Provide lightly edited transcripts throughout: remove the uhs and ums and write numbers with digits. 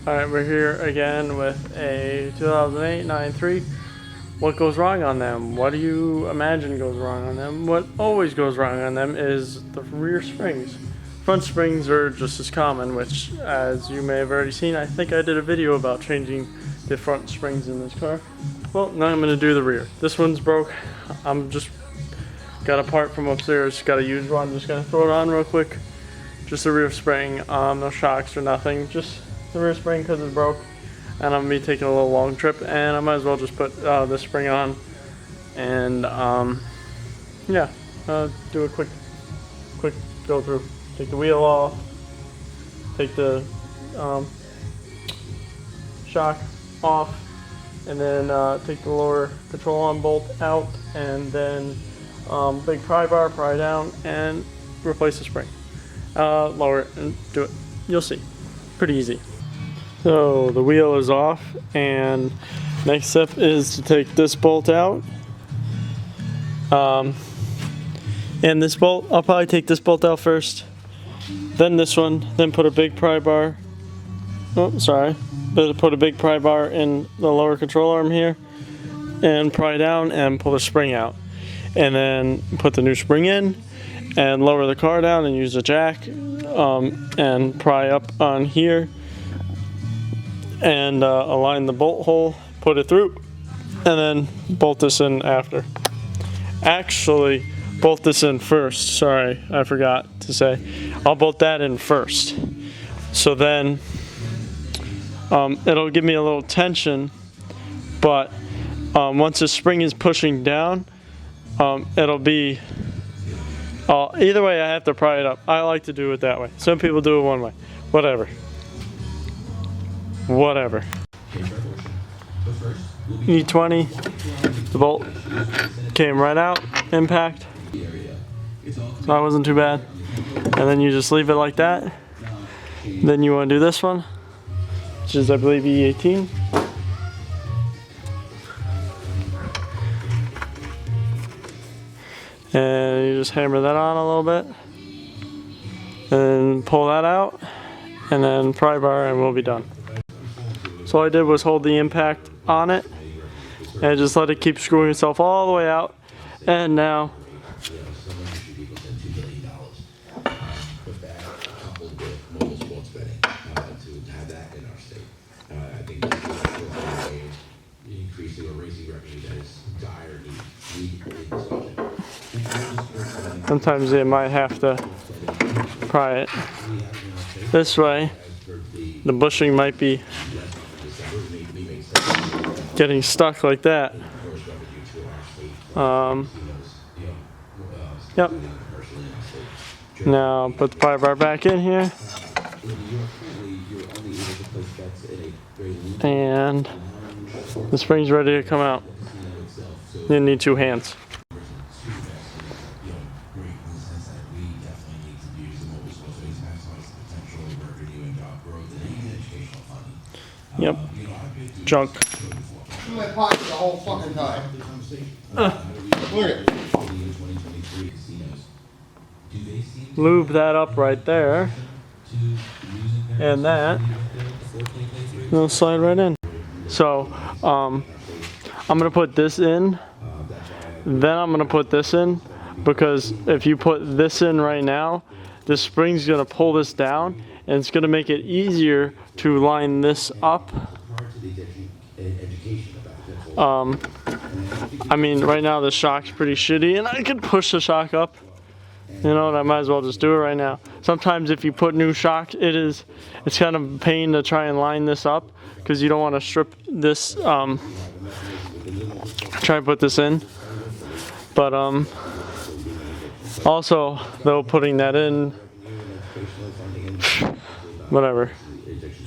Alright, we're here again with a 2008 9.3. What goes wrong on them? What do you imagine goes wrong on them? What always goes wrong on them is the rear springs. Front springs are just as common, which, as you may have already seen, I think I did a video about changing the front springs in this car. Well, now I'm going to do the rear. This one's broke. I'm just got a part from upstairs, got a used one, just going to throw it on real quick. Just the rear spring, no shocks or nothing, just the rear spring because it's broke, and I'm gonna be taking a little long trip, and I might as well just put this spring on, and yeah, do a quick go through. Take the wheel off, take the shock off, and then take the lower control arm bolt out, and then big pry bar, pry down, and replace the spring. Lower it and do it. You'll see. Pretty easy. So the wheel is off, and next step is to take this bolt out. And this bolt, I'll probably take this bolt out first, then this one, then put a big pry bar. Oh, sorry. Put a big pry bar in the lower control arm here, and pry down and pull the spring out. And then put the new spring in, and lower the car down and use a jack, and pry up on here, and align the bolt hole, put it through, and then bolt this in after. Actually, bolt this in first. Sorry, I forgot to say. I'll bolt that in first. So then it'll give me a little tension, but once the spring is pushing down, it'll be either way. I have to pry it up. I like to do it that way. Some people do it one way. Whatever. E20, the bolt came right out, impact, so that wasn't too bad. And then you just leave it like that. Then you want to do this one, which is, I believe, E18. And you just hammer that on a little bit, and pull that out, and then pry bar, and we'll be done. So all I did was hold the impact on it, and just let it keep screwing itself all the way out, and now sometimes they might have to pry it this way. The bushing might be getting stuck like that. Yep. Now put the pry bar back in here, and the spring's ready to come out. You need two hands. Yep. Junk. In my pocket the whole fucking time. Look at it. Lube that up right there, and that will slide right in. So I'm gonna put this in, then I'm gonna put this in, because if you put this in right now, the spring's gonna pull this down, and it's gonna make it easier to line this up. I mean, right now the shock's pretty shitty, and I could push the shock up. You know what, I might as well just do it right now. Sometimes if you put new shock, it's kind of a pain to try and line this up, because you don't want to strip this, try and put this in. But also, though, putting that in, whatever.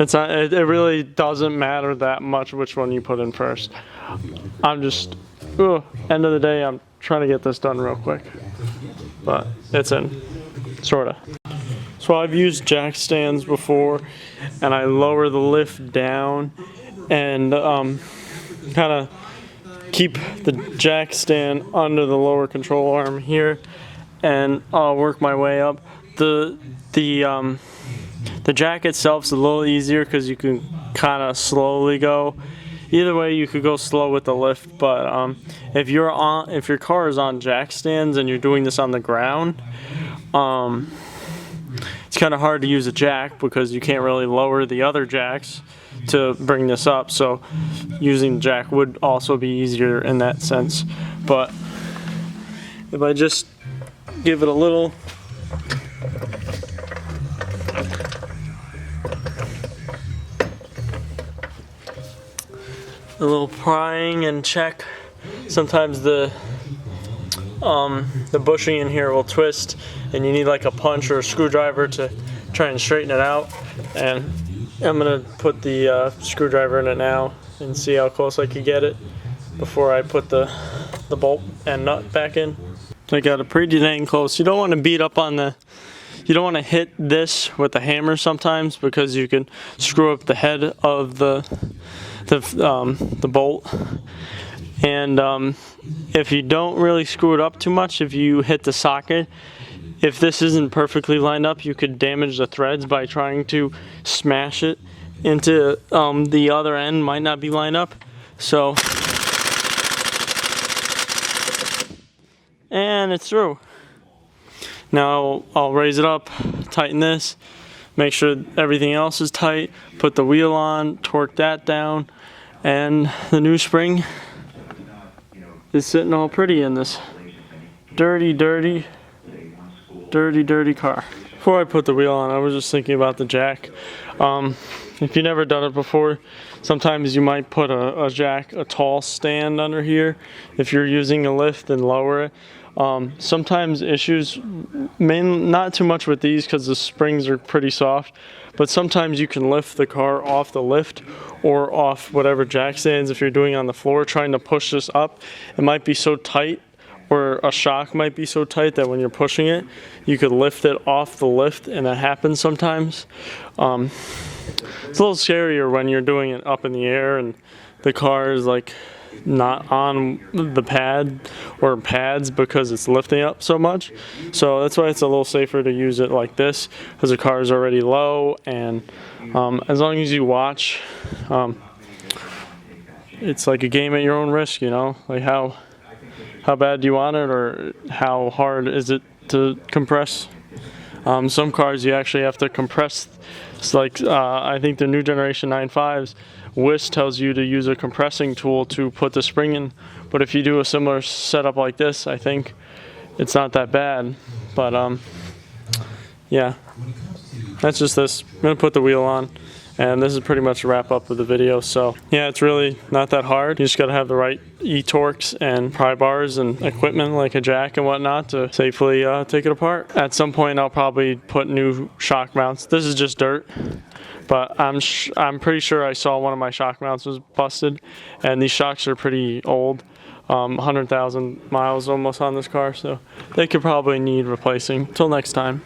It's not, it really doesn't matter that much which one you put in first. I'm just, end of the day, I'm trying to get this done real quick. But it's in, sorta. So I've used jack stands before, and I lower the lift down and kind of keep the jack stand under the lower control arm here, and I'll work my way up. The The jack itself's a little easier because you can kind of slowly go. Either way, you could go slow with the lift, but if your car is on jack stands and you're doing this on the ground, it's kind of hard to use a jack because you can't really lower the other jacks to bring this up. So using the jack would also be easier in that sense. But if I just give it a little prying and check, sometimes the bushing in here will twist and you need like a punch or a screwdriver to try and straighten it out. And I'm gonna put the screwdriver in it now and see how close I can get it before I put the bolt and nut back in. I got it pretty dang close. You don't want to beat up on you don't want to hit this with a hammer sometimes because you can screw up the head of the bolt. And if you don't really screw it up too much, if you hit the socket, if this isn't perfectly lined up, you could damage the threads by trying to smash it into the other end. Might not be lined up. So, and it's through. Now I'll raise it up, tighten this, make sure everything else is tight, put the wheel on, torque that down, and the new spring is sitting all pretty in this dirty car. Before I put the wheel on, I was just thinking about the jack. If you've never done it before, sometimes you might put a tall stand under here. If you're using a lift, and lower it. Sometimes issues, not too much with these because the springs are pretty soft, but sometimes you can lift the car off the lift or off whatever jack stands. If you're doing on the floor, trying to push this up, it might be so tight, or a shock might be so tight that when you're pushing it, you could lift it off the lift, and that happens sometimes. It's a little scarier when you're doing it up in the air and the car is like not on the pad or pads because it's lifting up so much. So that's why it's a little safer to use it like this, because the car is already low. And as long as you watch, it's like a game at your own risk, you know, like how bad do you want it, or how hard is it to compress. Some cars you actually have to compress. It's like I think the new generation 9.5s, WIS tells you to use a compressing tool to put the spring in, but if you do a similar setup like this, I think it's not that bad. But yeah, that's just this. I'm gonna put the wheel on, and this is pretty much a wrap up of the video. So yeah, it's really not that hard. You just gotta have the right E-torques and pry bars and equipment like a jack and whatnot to safely take it apart. At some point I'll probably put new shock mounts. This is just dirt, but I'm pretty sure I saw one of my shock mounts was busted, and these shocks are pretty old. 100,000 miles almost on this car, so they could probably need replacing. Till next time.